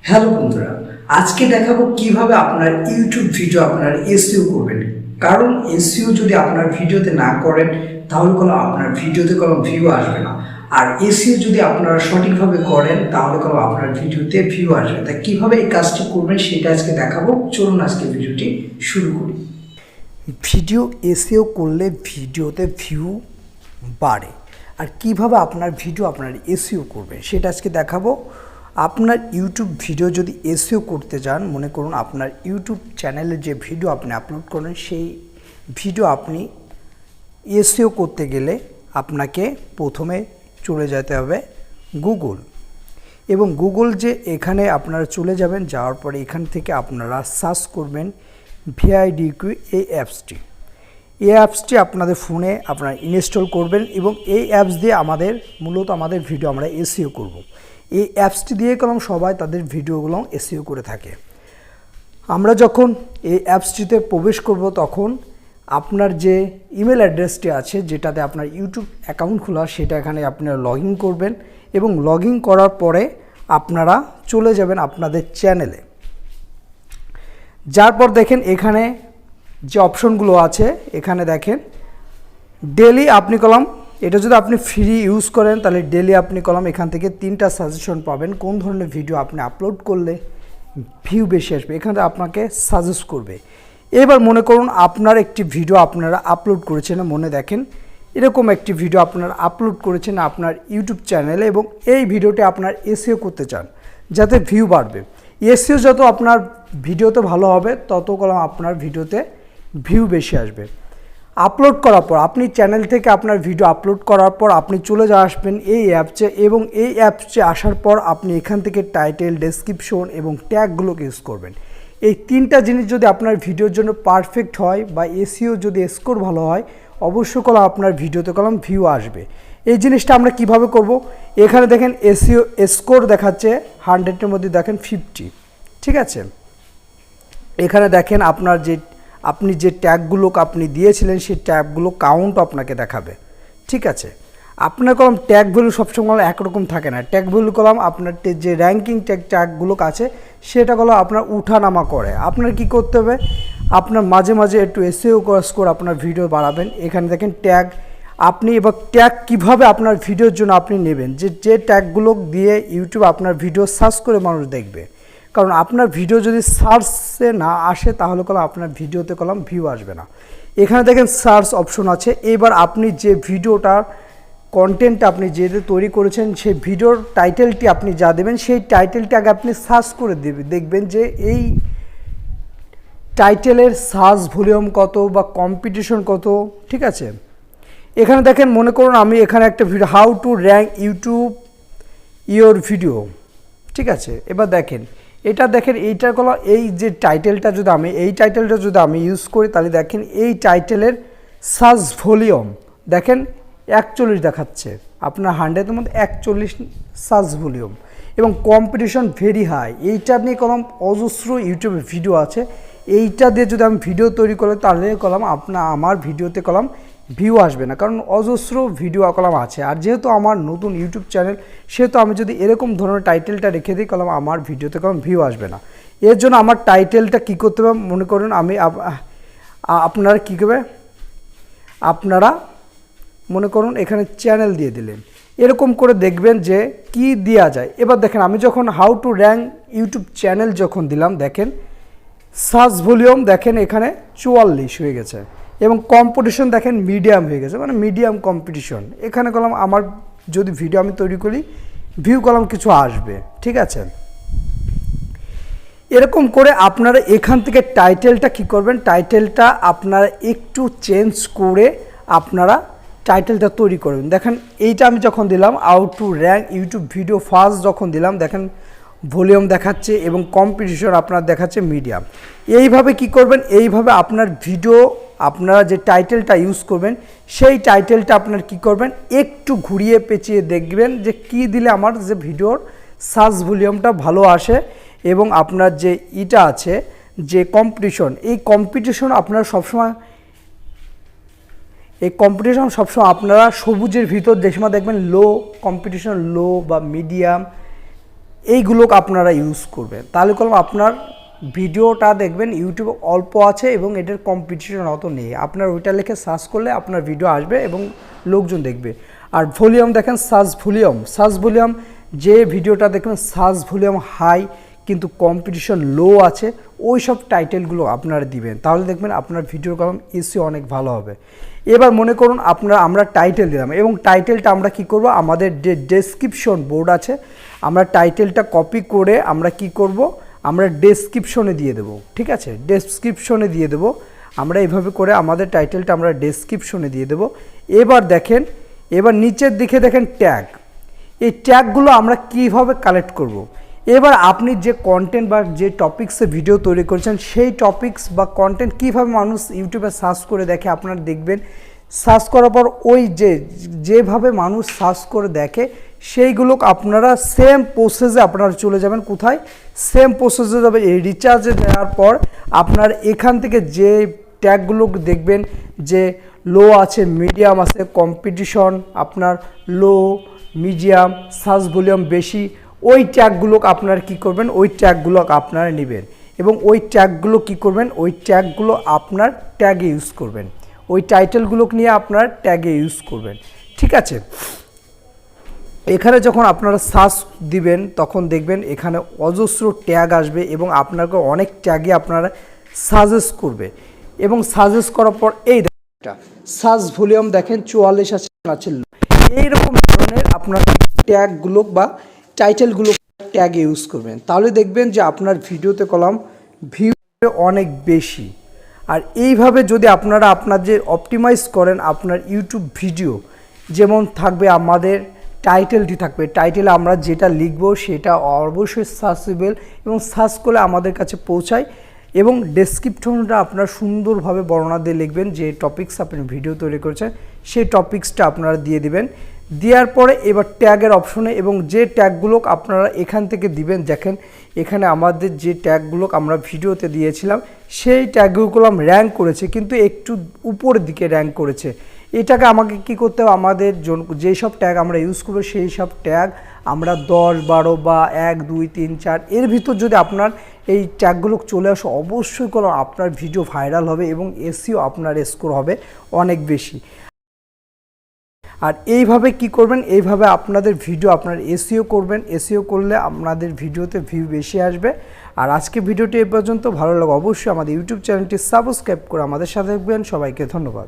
Hello বন্ধুরা, আজকে দেখাবো কিভাবে আপনার ইউটিউব ভিডিও আপনার এসইও করবেন। কারণ এসইও যদি আপনার ভিডিওতে না করেন তাহলে কোনো আপনার ভিডিওতে কোনো ভিউ আসবে না, আর এসইও যদি আপনারা সঠিকভাবে করেন তাহলে কোনো আপনার ভিডিওতে ভিউ আসবে। তাই কিভাবে এই কাজটি করবেন সেটা আজকে দেখাবো। চলুন আজকে ভিডিওটি শুরু করি। ভিডিও এসইও করলে ভিডিওতে ভিউ বাড়ে, আর কিভাবে আপনার ভিডিও আপনার এসইও করবেন সেটা আজকে দেখাবো। আপনার ইউটিউব ভিডিও যদি এসইও করতে চান, মনে করুন আপনার ইউটিউব চ্যানেলে যে ভিডিও আপনি আপলোড করেন সেই ভিডিও আপনি এসইও করতে গেলে আপনাকে প্রথমে চলে যেতে হবে গুগল, এবং গুগল যে এখানে আপনারা চলে যাবেন, যাওয়ার পরে এখান থেকে আপনারা সার্চ করবেন ভিআইডিকিউ এই অ্যাপসটি। এই অ্যাপসটি আপনাদের ফোনে আপনারা ইনস্টল করবেন, এবং এই অ্যাপস দিয়ে মূলত আমাদের ভিডিও আমরা এসইও করব। এই অ্যাপসটি দিয়ে কলম সবাই তাদের ভিডিওগুলো এসইও করে থাকে। আমরা যখন এই অ্যাপসটিতে প্রবেশ করব তখন আপনার যে ইমেল অ্যাড্রেসটি আছে, যেটাতে আপনার ইউটিউব অ্যাকাউন্ট খোলা, সেটা এখানে আপনারা লগ ইন করবেন, এবং লগ ইন করার পরে আপনারা চলে যাবেন আপনাদের চ্যানেলে। যার পর দেখেন এখানে যে অপশনগুলো আছে, এখানে দেখেন ডেলি আপনি কলম, এটা যদি আপনি ফ্রি ইউজ করেন তাহলে ডেলি আপনি কলম এখান থেকে 3টা সাজেশন পাবেন কোন ধরনের ভিডিও আপনি আপলোড করলে ভিউ বেশি আসবে, এখানে আপনাকে সাজেস্ট করবে। এবার মনে করুন আপনার একটি ভিডিও আপনারা আপলোড করেছেন, মনে দেখেন এরকম একটি ভিডিও আপনারা আপলোড করেছেন আপনার ইউটিউব চ্যানেলে, এবং এই ভিডিওটি আপনার এসইও করতে চান যাতে ভিউ বাড়বে। এসইও যত আপনার ভিডিওতে ভালো হবে তত কলম আপনার ভিডিওতে ভিউ বেশি আসবে। আপলোড করার পর আপনি চ্যানেল থেকে আপনার ভিডিও আপলোড করার পর আপনি চলে আসবেন এই অ্যাপসে, এবং এই অ্যাপসে আসার পর আপনি এখান থেকে টাইটেল, ডেসক্রিপশন এবং ট্যাগগুলোকে ইউজ করবেন। এই 3টা জিনিস যদি আপনার ভিডিওর জন্য পারফেক্ট হয় বা এসইও যদি স্কোর ভালো হয়, অবশ্যই কলম আপনার ভিডিওতে কলম ভিউ আসবে। এই জিনিসটা আমরা কিভাবে করব, এখানে দেখেন এসইও স্কোর দেখাচ্ছে 100-এর মধ্যে দেখেন 50, ঠিক আছে। এখানে দেখেন আপনি যে ট্যাগগুলো আপনি দিয়েছিলেন সেই ট্যাগগুলো কাউন্ট আপনাকে দেখাবে, ঠিক আছে। আপনার কলম ট্যাগ ভ্যালু সবসময় একরকম থাকে না। ট্যাগ ভ্যালু কলম আপনার যে র্যাঙ্কিং ট্যাগগুলো আছে সেটা কলম আপনার উঠানামা করে। আপনার কি করতে হবে, আপনার মাঝে মাঝে একটু এসইও স্কোর আপনার ভিডিও বাড়াবেন। এখানে দেখেন ট্যাগ, আপনি এবার ট্যাগ কীভাবে আপনার ভিডিওর জন্য আপনি নেবেন, যে ট্যাগগুলো দিয়ে ইউটিউব আপনার ভিডিও সার্চ করে মানুষ দেখবে। কারণ আপনার ভিডিও যদি সার্চে না আসে তাহলে কলম আপনার ভিডিওতে কলম ভিউ আসবে না। এখানে দেখেন সার্চ অপশন আছে। এবার আপনি যে ভিডিওটার কন্টেন্টটা আপনি যেটা তৈরি করেছেন সেই ভিডিওর টাইটেলটি আপনি যা দেবেন সেই টাইটেলটি আগে আপনি সার্চ করে দেখবেন যে এই টাইটেলের সার্চ ভলিউম কত বা কম্পিটিশন কত, ঠিক আছে। এখানে দেখেন মনে করুন আমি এখানে একটা video, how to rank YouTube your video, ঠিক আছে। এবার দেখেন এইটার কলা, এই যে টাইটেলটা যদি আমি ইউজ করি তাহলে দেখেন এই টাইটেলের সার্চ ভলিউম দেখেন 41 দেখাচ্ছে, আপনার 100-এর মধ্যে 41 সার্চ ভলিউম, এবং কম্পিটিশন ভেরি হাই। এইটা নিয়ে কলম অজস্র ইউটিউবে ভিডিও আছে। এইটা দিয়ে যদি আমি ভিডিও তৈরি করি তাহলে কলম আমার ভিডিওতে কলম ভিউ আসবে না, কারণ অজস্র ভিডিও কলম আছে। আর যেহেতু আমার নতুন ইউটিউব চ্যানেল, সেহেতু আমি যদি এরকম ধরনের টাইটেলটা রেখে দিই কলম আমার ভিডিওতে কলম ভিউ আসবে না। এর জন্য আমার টাইটেলটা কী করতে হবে, মনে করুন আপনারা কী করবে, আপনারা মনে করুন এখানে চ্যানেল দিয়ে দিলেন, এরকম করে দেখবেন যে কি দেওয়া যায়। এবার দেখেন আমি যখন how to rank YouTube channel যখন দিলাম, দেখেন সার্চ ভলিউম দেখেন এখানে 44 হয়ে গেছে, এবং কম্পিটিশন দেখেন মিডিয়াম হয়ে গেছে, মানে মিডিয়াম কম্পিটিশন। এখানে কলম আমার যদি ভিডিও আমি তৈরি করি ভিউ কলম কিছু আসবে, ঠিক আছে। এরকম করে আপনারা এখান থেকে টাইটেলটা কী করবেন, টাইটেলটা আপনারা একটু চেঞ্জ করে আপনারা টাইটেলটা তৈরি করবেন। দেখেন এইটা আমি যখন দিলাম how to rank YouTube video first যখন দিলাম, দেখেন ভলিউম দেখাচ্ছে এবং কম্পিটিশন আপনার দেখাচ্ছে মিডিয়াম। এইভাবে কি করবেন, এইভাবে আপনার ভিডিও আপনারা যে টাইটেলটা ইউজ করবেন সেই টাইটেলটা আপনার কি করবেন, একটু ঘুরিয়ে পেঁচিয়ে দেখবেন যে কি দিলে আমার যে ভিডিওর সার্চ ভলিউমটা ভালো আসে, এবং আপনার যে ইটা আছে যে কম্পিটিশন, এই কম্পিটিশন আপনারা সবসময় এই কম্পিটিশন সবসময় আপনারা সবুজের ভিতর যে সময় দেখবেন লো কম্পিটিশন, লো বা মিডিয়াম, এইগুলো আপনারা ইউজ করবেন, তাহলে করলাম আপনার ভিডিওটা দেখবেন ইউটিউবে অল্প আছে এবং এটার কম্পিটিশন অত নেই। আপনার ওইটা লিখে সার্চ করলে আপনার ভিডিও আসবে এবং লোকজন দেখবে। আর ভলিউম দেখেন, সার্চ ভলিউম যে ভিডিওটা দেখবেন সার্চ ভলিউম হাই কিন্তু কম্পিটিশন লো আছে, ওই সব টাইটেলগুলো আপনারা দিবেন, তাহলে দেখবেন আপনার ভিডিওর কলম এসিও অনেক ভালো হবে। এবার মনে করুন আমরা টাইটেল দিলাম এবং টাইটেলটা আমরা কি করব, আমাদের যে ডেসক্রিপশন বোর্ড আছে আমরা টাইটেলটা কপি করে আমরা কি করব, আমরা ডেসক্রিপশনে দিয়ে দেব। ঠিক আছে, ডেসক্রিপশনে দিয়ে দেব আমরা এইভাবে করে আমাদের টাইটেলটা আমরা ডেসক্রিপশনে দিয়ে দেব। এবার দেখেন, এবার নিচের দিকে দেখেন ট্যাগ, এই ট্যাগগুলো আমরা কিভাবে কালেক্ট করব। এবার আপনি যে কন্টেন্ট বা যে টপিক্সে ভিডিও তৈরি করেছেন সেই টপিক্স বা কন্টেন্ট কিভাবে মানুষ ইউটিউবে সার্চ করে দেখে আপনারা দেখবেন। সার্চ করার পর ওই যেভাবে মানুষ সার্চ করে দেখে সেইগুলো আপনারা সেম প্রসেসে আপনারা চলে যাবেন। কোথায়? সেম প্রসেসে যাবে। এই রিচার্জে দেওয়ার পর আপনার এখান থেকে যে ট্যাগগুলো দেখবেন যে লো আছে, মিডিয়াম আছে, কম্পিটিশন আপনার লো, মিডিয়াম, সার্চ ভলিউম বেশি, ওই ট্যাগগুলো আপনারা কি করবেন, ওই ট্যাগগুলো আপনারা নেবেন এবং ওই ট্যাগগুলো কি করবেন, ওই ট্যাগগুলো আপনার ট্যাগে ইউজ করবেন, ওই টাইটেলগুলো নিয়ে আপনার ট্যাগে ইউজ করবেন। ঠিক আছে, এখানে যখন আপনারা সার্চ দিবেন তখন দেখবেন এখানে অজস্র ট্যাগ আসবে এবং আপনাকে অনেক ট্যাগে আপনারা সাজেস্ট করবে এবং সাজেস্ট করার পর এই সার্চ ভলিউম দেখেন 44 আছে। এইরকম ধরনের আপনার ট্যাগগুলো বা টাইটেলগুলো ট্যাগে ইউজ করবেন, তাহলে দেখবেন যে আপনার ভিডিওতে কলম ভিউ অনেক বেশি। আর এইভাবে যদি আপনারা আপনাদের অপটিমাইজ করেন আপনার ইউটিউব ভিডিও, যেমন থাকবে আমাদের টাইটেলটি থাকবে, টাইটেলে আমরা যেটা লিখব সেটা অবশ্যই সার্চেবল এবং সার্চ করলে আমাদের কাছে পৌঁছায় এবং ডেসক্রিপশনটা আপনারা সুন্দরভাবে বর্ণনা দিয়ে লিখবেন যে টপিকস আপনি ভিডিও তৈরি করেছেন সেই টপিকসটা আপনারা দিয়ে দিবেন। দেওয়ার পরে এবার ট্যাগের অপশনে এবং যে ট্যাগগুলো আপনারা এখান থেকে দিবেন, দেখেন এখানে আমাদের যে ট্যাগগুলো আমরা ভিডিওতে দিয়েছিলাম সেই ট্যাগগুলো র্যাঙ্ক করেছে কিন্তু একটু উপরের দিকে র্যাঙ্ক করেছে। এটাকে আমাকে কি করতে হবে, আমাদের যেই সব ট্যাগ আমরা ইউজ করবো সেই সব ট্যাগ আমরা 10, 12 বা 1, 2, 3, 4 এর ভিতর যদি আপনার এই ট্যাগগুলো চলে আসে অবশ্যই কোনো আপনার ভিডিও ভাইরাল হবে এবং এসইও আপনার স্কোর হবে অনেক বেশি। আর এইভাবে কি করবেন, এইভাবে আপনাদের ভিডিও আপনার এসইও করবেন, এসইও করলে আপনাদের ভিডিওতে ভিউ বেশি আসবে। আর আজকে ভিডিওটি এই পর্যন্ত, ভালো লাগে অবশ্যই আমাদের ইউটিউব চ্যানেলটি সাবস্ক্রাইব করে আমাদের সাথে থাকবেন। সবাইকে ধন্যবাদ।